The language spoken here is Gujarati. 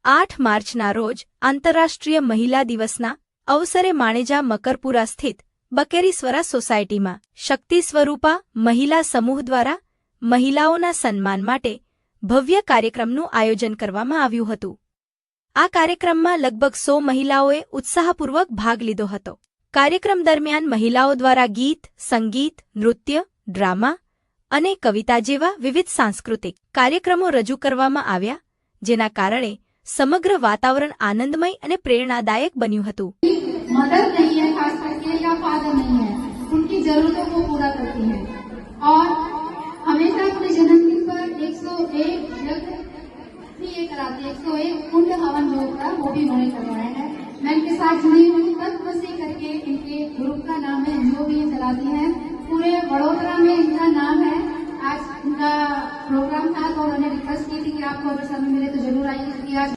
8 માર્ચના રોજ આંતરરાષ્ટ્રીય મહિલા દિવસના અવસરે માણેજા મકરપુરા સ્થિત બકેરીસ્વરા સોસાયટીમાં શક્તિ સ્વરૂપા મહિલા સમૂહ દ્વારા મહિલાઓના સન્માન માટે ભવ્ય કાર્યક્રમનું આયોજન કરવામાં આવ્યું હતું. આ કાર્યક્રમમાં લગભગ 100 મહિલાઓએ ઉત્સાહપૂર્વક ભાગ લીધો હતો. કાર્યક્રમ દરમિયાન મહિલાઓ દ્વારા ગીત, સંગીત, નૃત્ય, ડ્રામા અને કવિતા જેવા વિવિધ સાંસ્કૃતિક કાર્યક્રમો રજૂ કરવામાં આવ્યા, જેના કારણે સમગ્ર વાતાવરણ આનંદમય અને પ્રેરણાદાયક બન્યું હતું. मदद नहीं है, खास करके या फादर नहीं है, उनकी जरूरतों को पूरा करती है और हमेशा अपने जन्मदिन पर 101 यज्ञ भी ये कराते हैं. 101 कुंड हवन जो होता है वो भी उन्होंने करवाया है. मैं इनके साथ जुड़ी हुई तत्व से करके इनके ग्रुप का नाम है, जो भी ये चलाती है. पूरे वडोदरा में इनका नाम है. आज उनका प्रोग्राम था तो उन्होंने रिक्वेस्ट की थी कि आपको अगर समय मिले तो जरूर आइए, क्योंकि आज